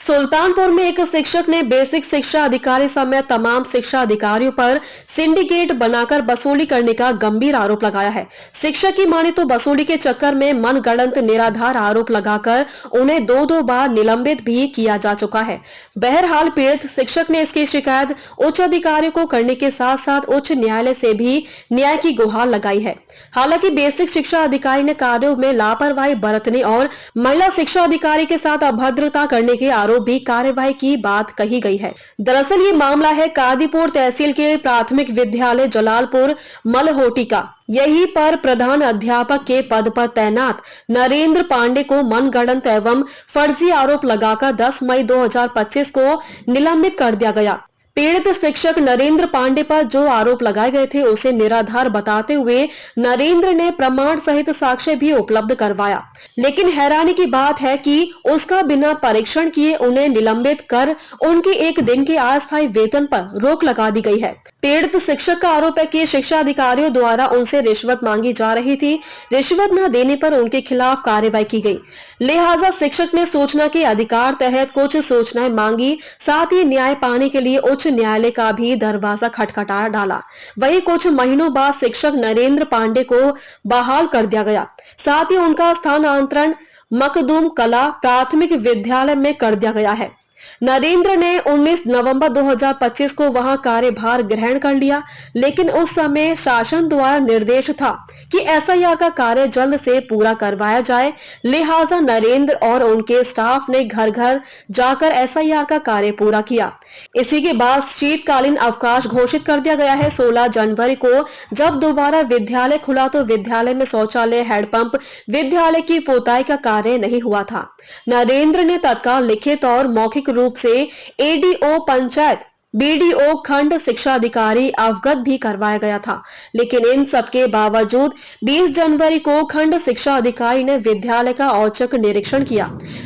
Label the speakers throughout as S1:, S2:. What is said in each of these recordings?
S1: सुल्तानपुर में एक शिक्षक ने बेसिक शिक्षा अधिकारी समेत तमाम शिक्षा अधिकारियों पर सिंडिकेट बनाकर वसूली करने का गंभीर आरोप लगाया है। शिक्षक की माने तो वसूली के चक्कर में मनगढ़ंत निराधार आरोप लगाकर उन्हें दो बार निलंबित भी किया जा चुका है। बहरहाल पीड़ित शिक्षक ने इसकी शिकायत उच्च अधिकारियों को करने के साथ साथ उच्च न्यायालय से भी न्याय की गुहार लगाई है। हालांकि बेसिक शिक्षा अधिकारी ने कार्यों में लापरवाही बरतने और महिला शिक्षा अधिकारी के साथ अभद्रता करने के आरोप भी कार्यवाही की बात कही गई है। दरअसल ये मामला है कादीपुर तहसील के प्राथमिक विद्यालय जलालपुर मलहोटी का। यहीं पर प्रधान अध्यापक के पद पर तैनात नरेंद्र पांडे को मनगढ़ंत एवं फर्जी आरोप लगाकर 10 मई 2025 को निलंबित कर दिया गया। पीड़ित शिक्षक नरेंद्र पांडे पर जो आरोप लगाए गए थे उसे निराधार बताते हुए नरेंद्र ने प्रमाण सहित साक्ष्य भी उपलब्ध करवाया, लेकिन हैरानी की बात है कि उसका बिना परीक्षण किए उन्हें निलंबित कर उनके एक दिन के अस्थायी वेतन पर रोक लगा दी गई है। पीड़ित शिक्षक का आरोप है कि शिक्षा अधिकारियों द्वारा उनसे रिश्वत मांगी जा रही थी। रिश्वत न देने पर उनके खिलाफ कार्रवाई की गई, लिहाजा शिक्षक ने सूचना के अधिकार तहत कुछ सूचनाएं मांगी। साथ ही न्याय पाने के लिए उच्च न्यायालय का भी दरवाजा खटखटा डाला। वहीं कुछ महीनों बाद शिक्षक नरेंद्र पांडे को बहाल कर दिया गया। साथ ही उनका स्थानांतरण मखदूम कला प्राथमिक विद्यालय में कर दिया गया है। नरेंद्र ने 19 नवंबर 2025 को वहां कार्यभार ग्रहण कर लिया, लेकिन उस समय शासन द्वारा निर्देश था कि एसआईआर का कार्य जल्द से पूरा करवाया जाए। लिहाजा नरेंद्र और उनके स्टाफ ने घर घर जाकर एसआईआर का कार्य पूरा किया। इसी के बाद शीतकालीन अवकाश घोषित कर दिया गया है। 16 जनवरी को जब दोबारा विद्यालय खुला तो विद्यालय में शौचालय, हैंडपंप, विद्यालय की पोताई का कार्य नहीं हुआ था। नरेंद्र ने तत्काल लिखित और मौखिक रूप से एडीओ पंचायत, बीडीओ, खंड शिक्षा अधिकारी अवगत भी करवाया गया था, लेकिन इन सब के बावजूद 20 जनवरी को खंड शिक्षा अधिकारी ने विद्यालय का औचक निरीक्षण किया।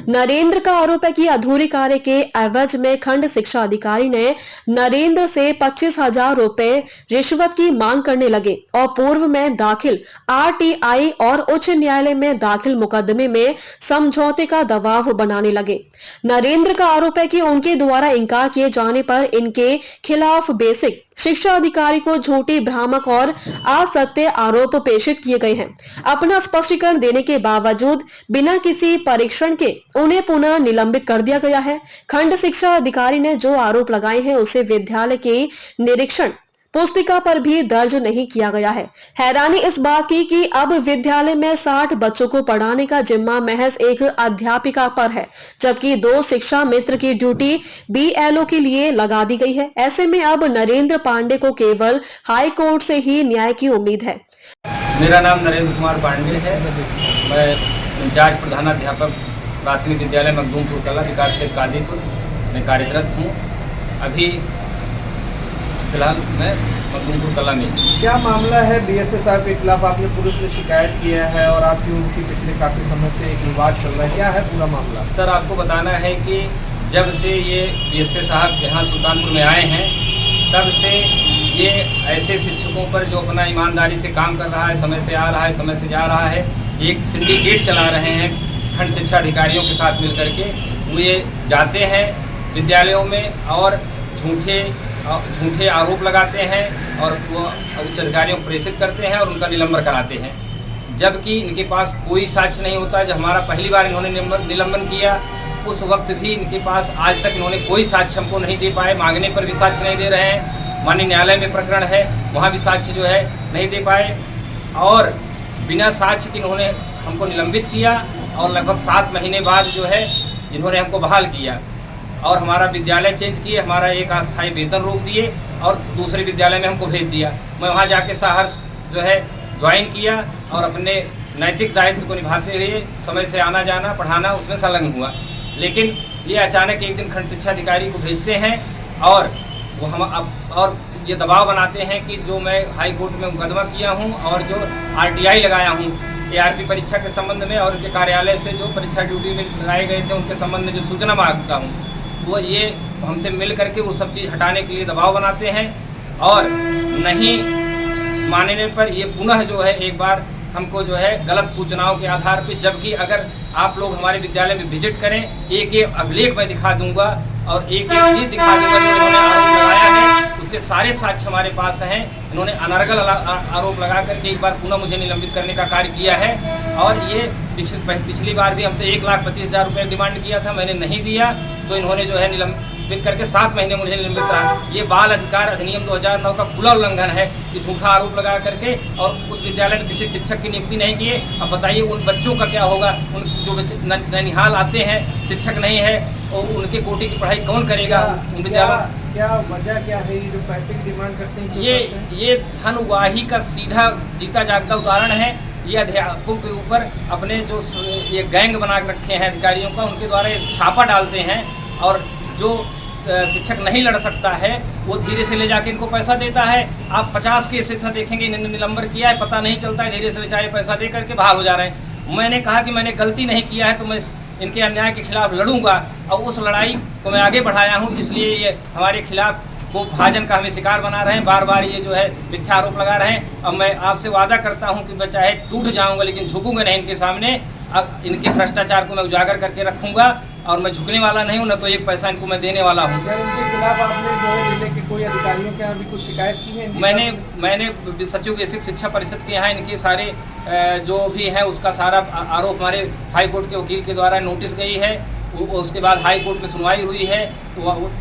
S1: नरेंद्र का आरोप है कि अधूरी कार्य के एवज में खंड शिक्षा अधिकारी ने नरेंद्र से 25,000 रुपए रिश्वत की मांग करने लगे और पूर्व में दाखिल आरटीआई और उच्च न्यायालय में दाखिल मुकदमे में समझौते का दबाव बनाने लगे। नरेंद्र का आरोप है कि उनके द्वारा इंकार किए जाने पर इनके खिलाफ बेसिक शिक्षा अधिकारी को झूठी, भ्रामक और असत्य आरोप प्रेषित किए गए हैं। अपना स्पष्टीकरण देने के बावजूद बिना किसी परीक्षण के उन्हें पुनः निलंबित कर दिया गया है। खंड शिक्षा अधिकारी ने जो आरोप लगाए हैं उसे विद्यालय के निरीक्षण पुस्तिका पर भी दर्ज नहीं किया गया है। हैरानी इस बात की कि अब विद्यालय में 60 बच्चों को पढ़ाने का जिम्मा महज एक अध्यापिका पर है, जबकि 2 शिक्षा मित्र की ड्यूटी बीएलओ के लिए लगा दी गई है। ऐसे में अब नरेंद्र पांडे को केवल हाई कोर्ट से ही न्याय की उम्मीद है।
S2: मेरा नाम नरेंद्र कुमार पांडे है। मैं इंचार्ज प्रधानाध्यापक प्राथमिक विद्यालय मखदूमपुर कला, विकास क्षेत्र कादीपुर में कार्यरत हूँ। अभी फिलहाल मैं मखदूमपुर कला में।
S3: क्या मामला है? बीएसए साहब के खिलाफ आपने पुलिस में शिकायत किया है और आपकी उनकी पिछले काफ़ी समय से एक विवाद चल रहा है, क्या है पूरा मामला?
S2: सर, आपको बताना है कि जब से ये बीएसए साहब यहाँ सुल्तानपुर में आए हैं तब से ये ऐसे शिक्षकों पर जो अपना ईमानदारी से काम कर रहा है, समय से आ रहा है, समय से जा रहा है, एक सिंडिकेट चला रहे हैं खंड शिक्षा अधिकारियों के साथ मिल करके। वो ये जाते हैं विद्यालयों में और झूठे आरोप लगाते हैं और वो उच्च अधिकारियों को प्रेषित करते हैं और उनका निलंबन कराते हैं, जबकि इनके पास कोई साक्ष्य नहीं होता। जब हमारा पहली बार इन्होंने निलंबन किया उस वक्त भी इनके पास आज तक इन्होंने कोई साक्ष्य हमको नहीं दे पाए। मांगने पर भी साक्ष्य नहीं दे रहे हैं। माननीय न्यायालय में प्रकरण है, वहाँ भी साक्ष्य जो है नहीं दे पाए और बिना साक्ष्य के इन्होंने हमको निलंबित किया और लगभग 7 महीने बाद जो है इन्होंने हमको बहाल किया और हमारा विद्यालय चेंज किए, हमारा एक अस्थायी वेतन रोक दिए और दूसरे विद्यालय में हमको भेज दिया। मैं वहाँ जाके सहर्ष जो है ज्वाइन किया और अपने नैतिक दायित्व को निभाते हुए समय से आना जाना, पढ़ाना उसमें संलग्न हुआ। लेकिन ये अचानक एक दिन खंड शिक्षा अधिकारी को भेजते हैं और वो हम और ये दबाव बनाते हैं कि जो मैं हाई कोर्ट में मुकदमा किया हूँ और जो आरटीआई लगाया हूँ एआरपी परीक्षा के संबंध में और उनके कार्यालय से जो परीक्षा ड्यूटी में लगाए गए थे उनके संबंध में जो सूचना मांगता हूँ, वो ये हमसे मिल करके वो सब चीज़ हटाने के लिए दबाव बनाते हैं और नहीं मानने पर ये पुनः जो है एक बार हमको जो है गलत सूचनाओं के आधार पे, जबकि अगर आप लोग हमारे विद्यालय में विजिट करें, एक एक अभिलेख मैं दिखा दूंगा और एक एक चीज दिखा दूंगा जो इन्होंने आरोप लगाया है, उसके सारे साक्ष्य हमारे पास हैं। इन्होंने अनर्गल आरोप लगा करके एक बार पुनः मुझे निलंबित करने का कार्य किया है और ये पिछली बार भी हमसे 1,25,000 रुपये डिमांड किया था, मैंने नहीं दिया तो इन्होंने जो है निलंबित करके 7 महीने मुझे निलंबित रहा। ये बाल अधिकार अधिनियम 2009 का खुला उल्लंघन है कि झूठा आरोप लगा करके और उस विद्यालय में किसी शिक्षक की नियुक्ति नहीं किए। अब बताइए उन बच्चों का क्या होगा, उन जो ननिहाल आते हैं, शिक्षक नहीं है और उनके कोटि की पढ़ाई कौन करेगा उन विद्यालयों?
S3: क्या वजह क्या है ये जो पैसे की डिमांड करते हैं?
S2: ये धन उगाही का सीधा जीता जागता उदाहरण है। ये अध्यापकों के ऊपर अपने जो ये गैंग बना रखे हैं अधिकारियों का, उनके द्वारा ये छापा डालते हैं और जो शिक्षक नहीं लड़ सकता है वो धीरे से ले जाके इनको पैसा देता है। आप 50 केस इतना देखेंगे इन्होंने निलंबन किया है, पता नहीं चलता है, धीरे से बेचारे पैसा दे करके बहाल हो जा रहे हैं। मैंने कहा कि मैंने गलती नहीं किया है तो मैं इनके अन्याय के खिलाफ लड़ूंगा और उस लड़ाई को मैं आगे बढ़ाया हूं, इसलिए ये हमारे खिलाफ वो भाजन का हमें शिकार बना रहे हैं, बार बार ये जो है मिथ्या आरोप लगा रहे हैं। अब मैं आपसे वादा करता हूं कि मैं चाहे टूट जाऊंगा लेकिन झुकूंगा नहीं इनके सामने। इनके भ्रष्टाचार को मैं उजागर करके रखूंगा और मैं झुकने वाला नहीं हूं, न तो एक पैसा इनको मैं देने वाला हूं।
S3: इनके खिलाफ आपने जो है जिले के कोई अधिकारियों के यहाँ भी कुछ शिकायत की है?
S2: मैंने सचिव बेसिक शिक्षा परिषद के यहाँ इनके सारे जो भी है उसका सारा आरोप हमारे हाई कोर्ट के वकील के द्वारा नोटिस गई है। उसके बाद हाई कोर्ट में सुनवाई हुई है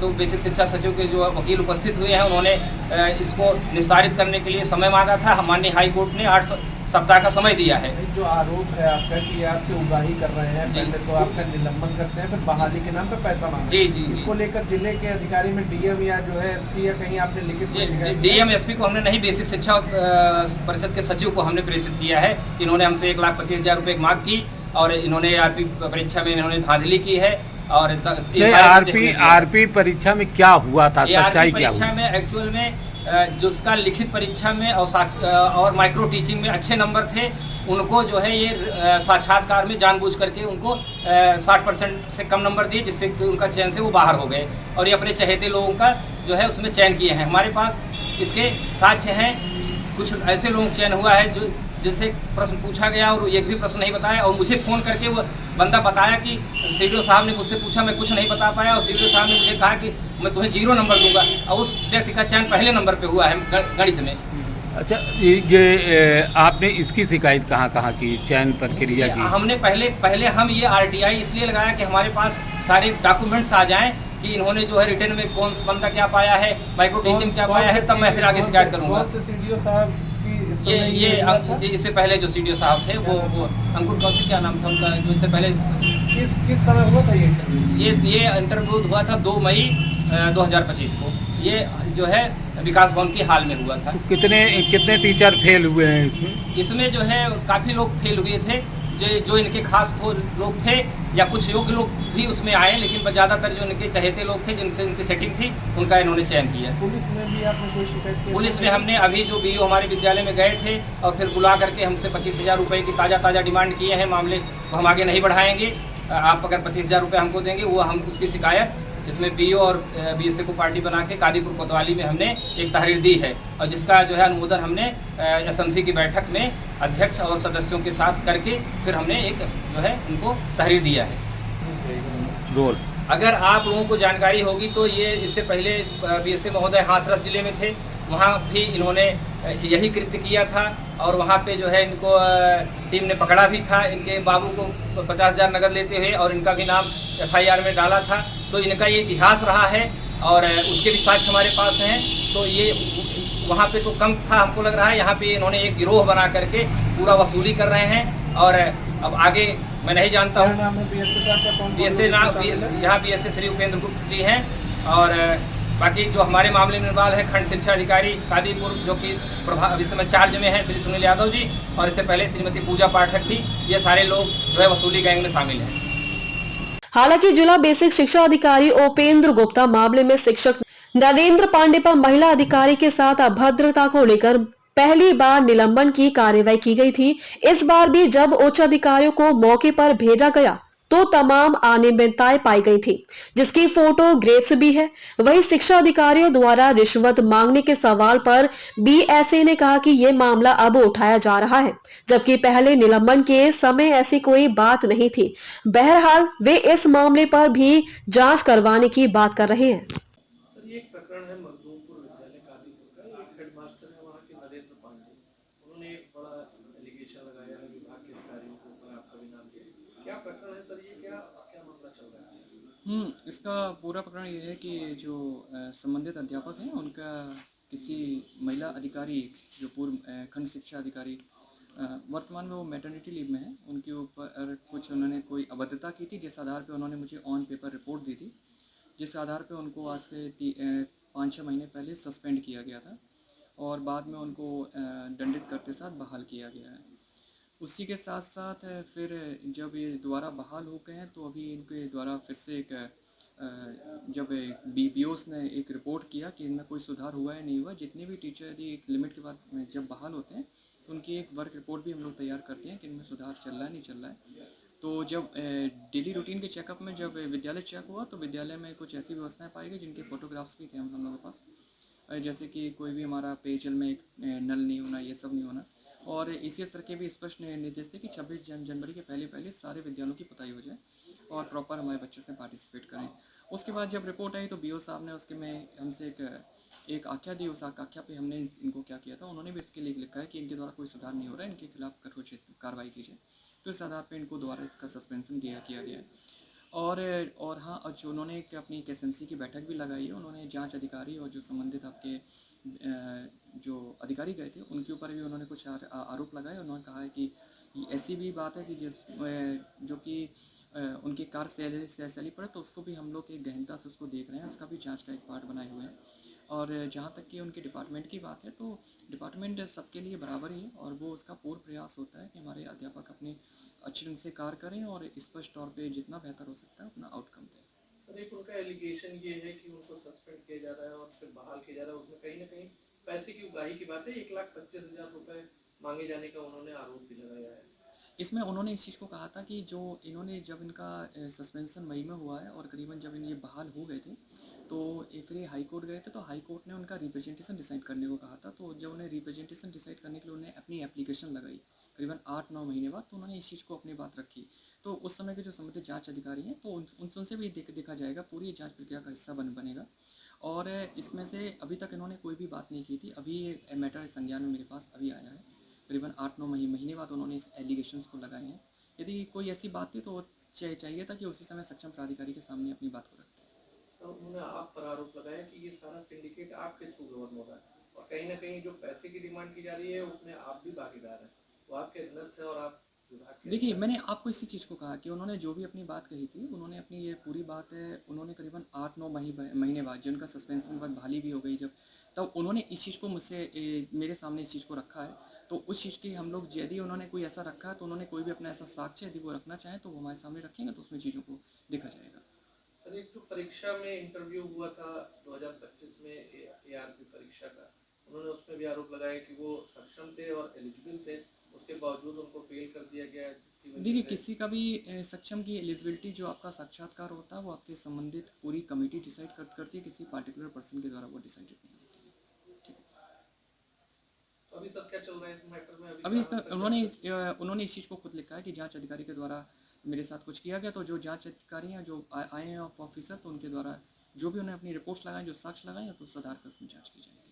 S2: तो बेसिक शिक्षा सचिव के जो वकील उपस्थित हुए हैं उन्होंने इसको निस्तारित करने के लिए समय मांगा था। माननीय हाई कोर्ट ने 8 सप्ताह का समय दिया है।
S3: जो आरोप है आपका कि आपसे उगाही कर रहे हैं, पहले तो आपका निलंबन करते हैं, फिर बहाली के नाम पे पैसा मांगते हैं।
S2: जी।
S3: इसको लेकर जिले के अधिकारी में डीएम या जो है एसपी या कहीं आपने लिखित?
S2: डीएम एसपी को हमने नहीं, बेसिक शिक्षा परिषद के सचिव को हमने प्रेषित किया है। इन्होंने हमसे 1,25,000 रुपये की मांग की और इन्होंने आरपी परीक्षा में इन्होंने धांधली की है। और
S4: आरपी परीक्षा में क्या हुआ था, सच्चाई क्या हुई?
S2: परीक्षा में एक्चुअल में जिसका लिखित परीक्षा में और माइक्रो टीचिंग में अच्छे नंबर थे उनको जो है ये साक्षात्कार में जानबूझ करके उनको 60% से कम नंबर दिए, जिससे उनका चयन से वो बाहर हो गए और ये अपने चहेते लोगों का जो है उसमें चयन किए हैं। हमारे पास इसके साक्ष्य हैं। कुछ ऐसे लोग चयन हुआ है जो जिनसे प्रश्न पूछा गया और एक भी प्रश्न नहीं बताया और मुझे फ़ोन करके वो बंदा बताया कि सीडीओ साहब ने मुझसे पूछा, मैं कुछ नहीं बता पाया और सीडीओ साहब ने मुझे कहा कि मैं तुम्हें 0 नंबर दूंगा और उस व्यक्ति का चयन पहले नंबर पे हुआ है गणित में।
S4: अच्छा, ये आपने इसकी शिकायत कहाँ की, चयन प्रक्रिया की?
S2: हमने पहले हम ये RTI इसलिए लगाया कि हमारे पास सारे डॉक्यूमेंट्स आ जाएँ कि इन्होंने जो है रिटर्न में कौन बंदा क्या पाया है, माइक्रो टीचिंग क्या पाया है, तब मैं फिर आगे शिकायत करूँगा।
S3: सीडीओ साहब
S2: ये इससे पहले जो सीडीओ साहब थे वो अंकुर कौशिक, क्या नाम था उनका, जो इससे पहले
S3: किस समय हुआ था
S2: ये इंटरव्यू हुआ था 2 मई 2025 को। ये जो है विकास भवन की हाल में हुआ था।
S4: तो कितने टीचर फेल हुए हैं
S2: इसमें जो है काफ़ी लोग फेल हुए थे जो इनके खास लोग थे या कुछ योग्य लोग भी उसमें आए, लेकिन ज़्यादातर जो इनके चहेते लोग थे जिनसे इनकी सेटिंग थी उनका इन्होंने चयन किया।
S3: पुलिस में भी आपने कोई शिकायत की?
S2: पुलिस में हमने अभी जो BO हमारे विद्यालय में गए थे और फिर बुला करके हमसे 25,000 रुपये की ताज़ा डिमांड किए हैं। मामले को हम आगे नहीं बढ़ाएंगे। आप अगर 25,000 रुपये हमको देंगे वो हम उसकी शिकायत इसमें BO और BSA को पार्टी बना के कादीपुर कोतवाली में हमने एक तहरीर दी है और जिसका जो है अनुमोदन हमने SMC की बैठक में अध्यक्ष और सदस्यों के साथ करके फिर हमने एक जो है उनको तहरीर दिया है।
S4: रोल
S2: अगर आप लोगों को जानकारी होगी तो ये इससे पहले BSA महोदय हाथरस जिले में थे, वहाँ भी इन्होंने यही कृत्य किया था और वहाँ पे जो है इनको टीम ने पकड़ा भी था। इनके बाबू को 50,000 नगद लेते हुए और इनका भी नाम FIR में डाला था। तो इनका ये इतिहास रहा है और उसके भी साक्ष्य हमारे पास हैं। तो ये वहाँ पे तो कम था हमको लग रहा है, यहाँ पे इन्होंने एक गिरोह बना करके पूरा वसूली कर रहे हैं और अब आगे मैं नहीं जानता हूँ। BSA नाम यहाँ BSA श्री उपेंद्र गुप्त जी हैं और बाकी जो हमारे मामले में इन्वॉल्व है खंड शिक्षा अधिकारी कादीपुर जो कि इस समय चार्ज में है श्री सुनील यादव जी और इससे पहले श्रीमती पूजा पाठक थी। ये सारे लोग जो है वसूली गैंग में शामिल हैं।
S1: हालांकि जिला बेसिक शिक्षा अधिकारी उपेंद्र गुप्ता मामले में शिक्षक नरेंद्र पांडे पर महिला अधिकारी के साथ अभद्रता को लेकर पहली बार निलंबन की कार्रवाई की गई थी। इस बार भी जब उच्च अधिकारियों को मौके पर भेजा गया तो तमाम अनियमितताएं पाई गई थी, जिसकी फोटो ग्रेप्स भी है। वहीं शिक्षा अधिकारियों द्वारा रिश्वत मांगने के सवाल पर बीएसए ने कहा कि यह मामला अब उठाया जा रहा है, जबकि पहले निलंबन के समय ऐसी कोई बात नहीं थी। बहरहाल वे इस मामले पर भी जांच करवाने की बात कर रहे हैं।
S3: सर ये एक प्रकरण है मखदूमपुर विद्यालय कादीपुर का। एक हेडमास्टर है वहाँ के नरेंद्र पांडे, उन्होंने एक बड़ा एलिगेशन लगाया है विभाग के अधिकारियों के ऊपर, आपका भी नाम लिया। क्या प्रकरण है सर, ये क्या क्या मामला चल रहा है?
S5: इसका पूरा प्रकरण ये है कि जो संबंधित अध्यापक हैं उनका किसी महिला अधिकारी, जो पूर्व खंड शिक्षा अधिकारी वर्तमान में वो मैटरनिटी लीव में है, उनके ऊपर कुछ उन्होंने कोई अभद्रता की थी, जिस आधार पे उन्होंने मुझे ऑन पेपर रिपोर्ट दी थी, जिस आधार पे उनको आज से 5-6 महीने पहले सस्पेंड किया गया था और बाद में उनको दंडित करते साथ बहाल किया गया है। उसी के साथ साथ फिर जब ये दोबारा बहाल हो गए हैं तो अभी इनके द्वारा फिर से एक जब बीपीओस ने एक रिपोर्ट किया कि इनमें कोई सुधार हुआ है नहीं हुआ, जितने भी टीचर यदि एक लिमिट के बाद जब बहाल होते हैं तो उनकी एक वर्क रिपोर्ट भी हम लोग तैयार करते हैं कि इनमें सुधार चल रहा है नहीं चल रहा है। तो जब डेली रूटीन के चेकअप में जब विद्यालय चेक हुआ तो विद्यालय में कुछ ऐसी व्यवस्थाएं पाई गई जिनके फोटोग्राफ्स भी थे हम लोगों के पास, जैसे कि कोई भी हमारा पेयजल में एक नल नहीं होना, ये सब नहीं होना। और इसी स्तर के भी स्पष्ट निर्देश थे कि 26 जनवरी के पहले सारे विद्यालयों की पुताई हो जाए और प्रॉपर हमारे बच्चों से पार्टिसिपेट करें। उसके बाद जब रिपोर्ट आई तो बीओ साहब ने उसके में हमसे एक आख्या दी। उस आख्या पे हमने इनको क्या किया था, उन्होंने भी इसके लिए लिखा है कि इनके द्वारा कोई सुधार नहीं हो रहा है, इनके खिलाफ कठोर कार्रवाई कीजिए। तो इस आधार पर इनको दोबारा इसका सस्पेंशन किया गया है। और हाँ, जो उन्होंने एक अपनी एसएमसी की बैठक भी लगाई है, उन्होंने जांच अधिकारी और जो संबंधित आपके जो अधिकारी गए थे उनके ऊपर भी उन्होंने कुछ आरोप लगाए। उन्होंने कहा है कि ऐसी भी बात है कि जो कि उनकी कार्य शैली पर, तो उसको भी हम लोग एक गहनता से उसको देख रहे हैं, उसका भी जांच का एक पार्ट बनाए हुए हैं। और जहाँ तक कि उनके डिपार्टमेंट की बात है तो डिपार्टमेंट सबके लिए बराबर ही है और वो उसका पूर्ण प्रयास होता है कि हमारे अध्यापक अपने अच्छे ढंग से कार्य करें और स्पष्ट तौर पे जितना बेहतर हो सकता है अपना आउटकम दें।
S3: सर एक उनका एलिगेशन ये है कि उनको सस्पेंड किया जा रहा है और फिर बहाल किया जा रहा है, उसमें कहीं ना कहीं पैसे की उगाही की बात है। 1,25,000 रुपए मांगे जाने का उन्होंने आरोप भी लगाया है।
S5: इसमें उन्होंने इस चीज़ को कहा था कि जो इन्होंने जब इनका सस्पेंशन मई में हुआ है और करीबन जब ये बहाल हो गए थे तो फिर ये हाई कोर्ट गए थे, तो हाई कोर्ट ने उनका रिप्रेजेंटेशन डिसाइड करने को कहा था। तो जब उन्हें रिप्रेजेंटेशन डिसाइड करने के लिए उन्हें अपनी एप्लीकेशन लगाई करीबन 8-9 महीने बाद, तो उन्होंने इस चीज़ को अपनी बात रखी। तो उस समय के जो संबंधित जांच अधिकारी हैं तो उनसे भी देखा जाएगा, पूरी जांच प्रक्रिया का हिस्सा बनेगा। और इसमें से अभी तक इन्होंने कोई भी बात नहीं की थी। अभी ये मैटर संज्ञान में मेरे पास अभी आया है, करीबन 8-9 महीने बाद उन्होंने इस एलिगेशंस को लगाए हैं। यदि कोई ऐसी बात थी तो चाहिए था कि उसी समय सक्षम प्राधिकारी के सामने अपनी बात को रखते।
S3: सर उन्होंने आप पर आरोप लगाया कि ये सारा सिंडिकेट आपके थ्रू गवर्न हो रहा है और कहीं ना कहीं जो पैसे की डिमांड की जा रही है उसमें आप भी भागीदार हैं, वो आपके अधीनस्थ है और आप
S5: देखिए, मैंने आपको इसी चीज़ को कहा कि उन्होंने जो भी अपनी बात कही थी, उन्होंने अपनी ये पूरी बात है, उन्होंने करीबन 8-9 महीने बाद जिनका सस्पेंशन के बाद बहाली भी हो गई जब, तब उन्होंने इस चीज़ को मुझसे मेरे सामने इस चीज़ को रखा है। तो उस चीज़ की हम लोग, यदि उन्होंने कोई ऐसा रखा है तो उन्होंने कोई भी अपना ऐसा साक्ष्य यदि वो रखना चाहें तो वो हमारे सामने रखेंगे, तो उसमें चीज़ों को देखा जाएगा।
S3: सर एक जो परीक्षा में इंटरव्यू हुआ था 2025 में एआरपी परीक्षा का, उन्होंने उसमें भी आरोप लगाया कि वो सक्षम थे और एलिजिबल थे, उसके बावजूद उनको फेल कर दिया गया।
S5: देखिए, किसी का भी सक्षम की एलिजिबिलिटी, जो आपका साक्षात्कार होता है वो आपके संबंधित पूरी कमेटी डिसाइड करती है, किसी पार्टिकुलर पर्सन के द्वारा वो डिसाइडेड नहीं होती है।
S3: तो अभी सब क्या चल रहा है इस मैटर में?
S5: अभी उन्होंने इस चीज़ को खुद लिखा है कि जांच अधिकारी के द्वारा मेरे साथ कुछ किया गया। तो जो जांच अधिकारी हैं, जो आए हैं ऑफिसर, तो उनके द्वारा जो भी उन्हें अपनी रिपोर्ट्स लगाएं, जो साक्ष्य लगाएं, तो सुधार कर उसमें जांच की जाएगी।